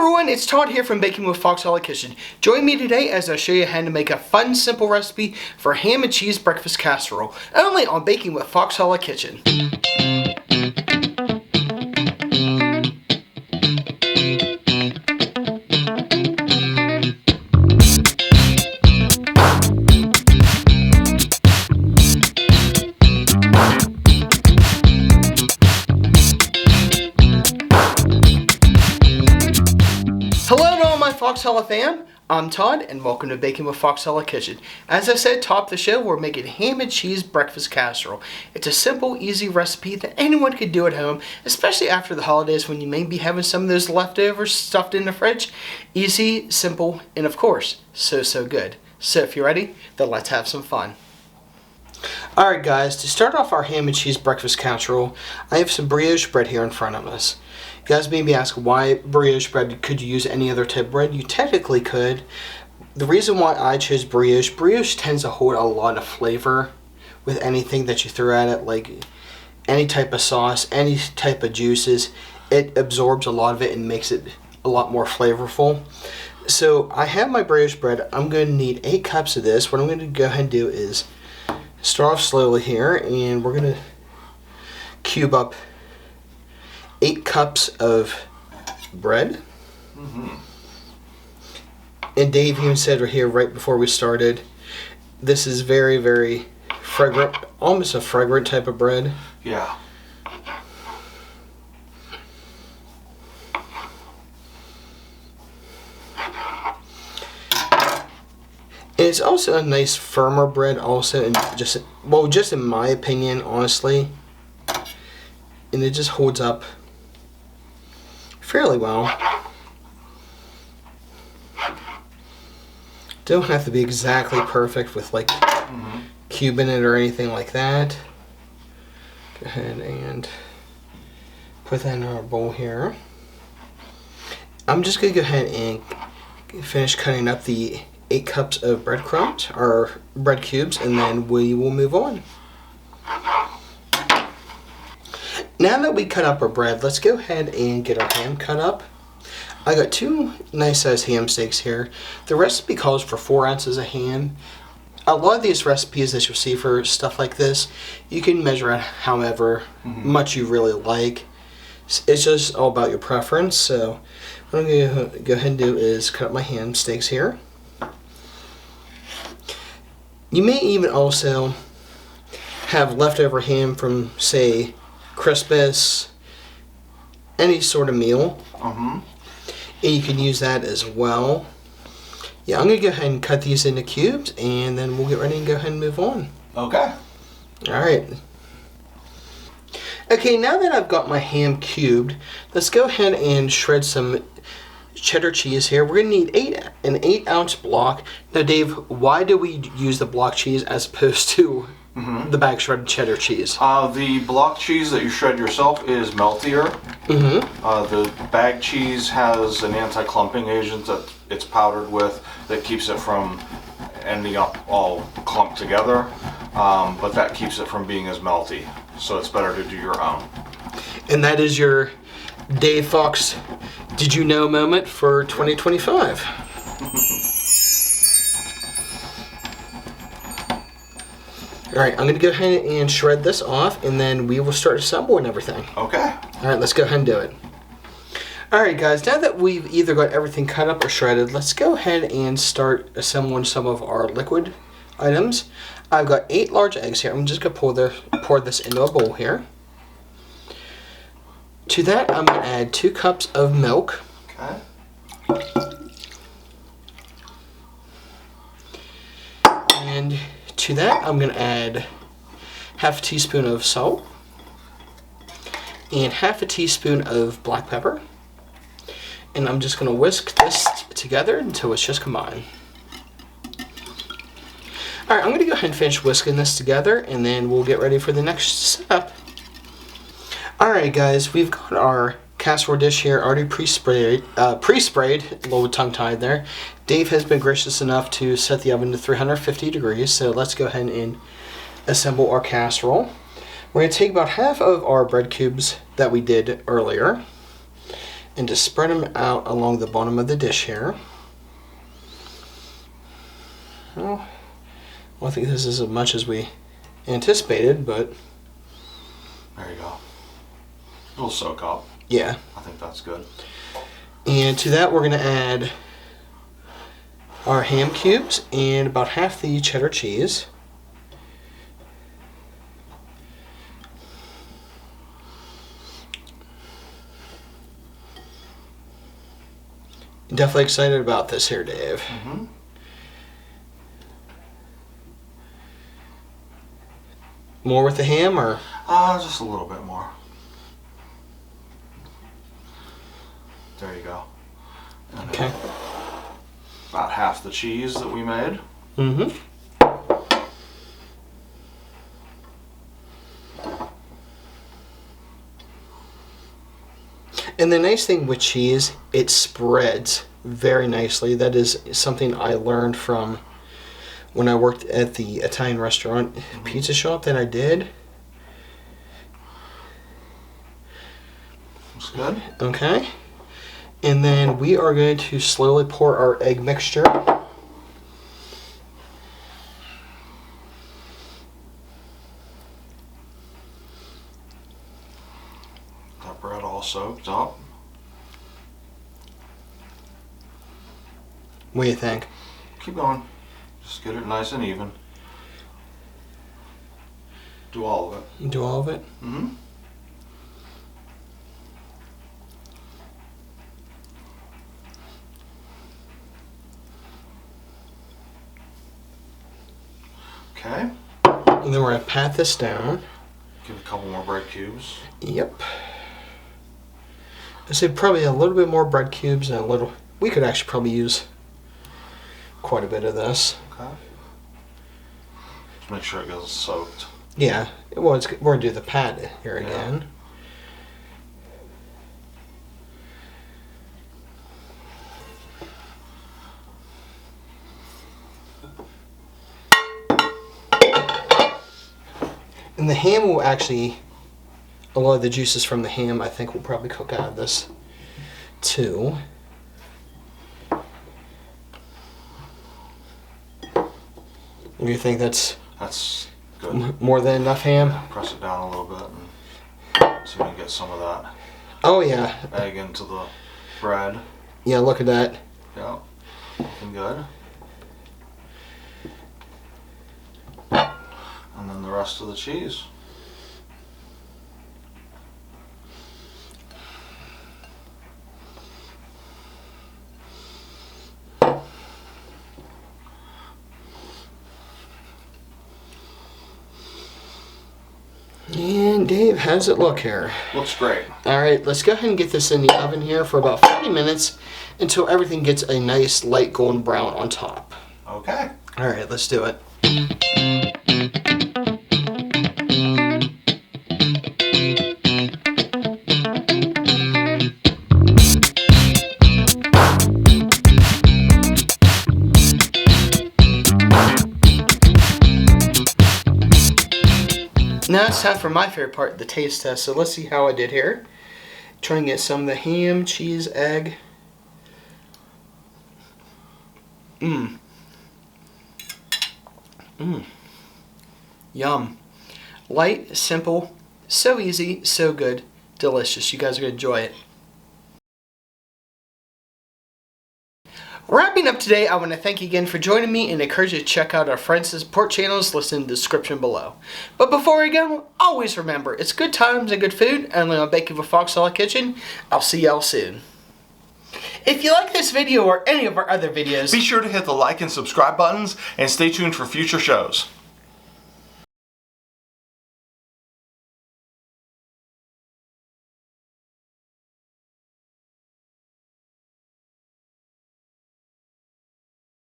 everyone, it's Todd here from Baking with Fox Hallow Kitchen. Join me today as I show you how to make a fun, simple recipe for ham and cheese breakfast casserole, only on Baking with Fox Hallow Kitchen. Hello to all my Fox Hallow Fam. I'm Todd and welcome to Baking with Fox Hallow Kitchen. As I said, top of the show, we're making ham and cheese breakfast casserole. It's a simple, easy recipe that anyone could do at home, especially after the holidays when you may be having some of those leftovers stuffed in the fridge. Easy, simple, and of course, so good. So if you're ready, then let's have some fun. Alright guys, to start off our ham and cheese breakfast casserole, I have some brioche bread here in front of us. You guys maybe ask why brioche bread. Could you use any other type of bread? You technically could. The reason why I chose brioche tends to hold a lot of flavor with anything that you throw at it, like any type of sauce, any type of juices. It absorbs a lot of it and makes it a lot more flavorful. So I have my brioche bread. I'm going to need 8 cups of this. What I'm going to go ahead and do is start off slowly here, and we're going to cube up 8 cups of bread. And Dave even said right here, right before we started, this is very, very fragrant, almost a fragrant type of bread. Yeah. And it's also a nice firmer bread also, and just in my opinion, honestly. And it just holds up fairly well. Don't have to be exactly perfect with like cubing it or anything like that. Go ahead and put that in our bowl here. I'm just going to go ahead and finish cutting up the 8 cups of breadcrumbs, or bread cubes, and then we will move on. Now that we cut up our bread, let's go ahead and get our ham cut up. I got 2 nice sized ham steaks here. The recipe calls for 4 ounces of ham. A lot of these recipes that you'll see for stuff like this, you can measure it however much you really like. It's just all about your preference. So what I'm going to go ahead and do is cut up my ham steaks here. You may even also have leftover ham from, say, Christmas, any sort of meal. And you can use that as well. Yeah, I'm going to go ahead and cut these into cubes, and then we'll get ready and go ahead and move on. Okay. Alright. Okay, now that I've got my ham cubed, let's go ahead and shred some cheddar cheese here. We're going to need an 8-ounce block. Now Dave, why do we use the block cheese as opposed to the bag shredded cheddar cheese? The block cheese that you shred yourself is meltier. The bag cheese has an anti-clumping agent that it's powdered with that keeps it from ending up all clumped together, but that keeps it from being as melty. So it's better to do your own. And that is your Dave Fox Did You Know moment for 2025. Alright, I'm going to go ahead and shred this off, and then we will start assembling everything. Okay. Alright, let's go ahead and do it. Alright guys, now that we've either got everything cut up or shredded, let's go ahead and start assembling some of our liquid items. I've got 8 large eggs here. I'm just going to pour this into a bowl here. To that, I'm going to add 2 cups of milk. Okay. And to that, I'm going to add half a teaspoon of salt and half a teaspoon of black pepper. And I'm just going to whisk this together until it's just combined. Alright, I'm going to go ahead and finish whisking this together, and then we'll get ready for the next step. Alright guys, we've got our casserole dish here already pre-sprayed, a little tongue-tied there. Dave has been gracious enough to set the oven to 350 degrees, so let's go ahead and assemble our casserole. We're going to take about half of our bread cubes that we did earlier, and just spread them out along the bottom of the dish here. Well, I don't think this is as much as we anticipated, but there you go. It'll soak up. Yeah. I think that's good. And to that, we're going to add our ham cubes and about half the cheddar cheese. Definitely excited about this here, Dave. Mm-hmm. More with the ham, or? Just a little bit more. There you go. And okay. About half the cheese that we made. Mm-hmm. And the nice thing with cheese, it spreads very nicely. That is something I learned from when I worked at the Italian restaurant pizza shop that I did. That's good. Okay. And then we are going to slowly pour our egg mixture. That bread all soaked up. What do you think? Keep going. Just get it nice and even. Do all of it. Do all of it? Mm-hmm. Okay. And then we're going to pat this down. Give it a couple more bread cubes. Yep. I say probably a little bit more bread cubes and a little... We could actually probably use quite a bit of this. Okay. Just make sure it gets soaked. Yeah. Well, we're going to do the pat here again. And the ham will actually, a lot of the juices from the ham, I think, will probably cook out of this too. Do you think that's good? More than enough ham? Press it down a little bit and so we can get some of that. Oh yeah. Egg into the bread. Yeah, look at that. Yeah, looking good. And then the rest of the cheese. And Dave, how does it look here? Looks great. All right, let's go ahead and get this in the oven here for about 40 minutes until everything gets a nice light golden brown on top. Okay. All right, let's do it. Now it's time for my favorite part, the taste test. So let's see how I did here. Try and get some of the ham, cheese, egg. Yum. Light, simple, so easy, so good, delicious. You guys are going to enjoy it. Wrapping up today, I want to thank you again for joining me and encourage you to check out our friends and support channels listed in the description below. But before we go, always remember, it's good times and good food, and I'm baking with Fox Hallow Kitchen. I'll see y'all soon. If you like this video or any of our other videos, be sure to hit the like and subscribe buttons and stay tuned for future shows.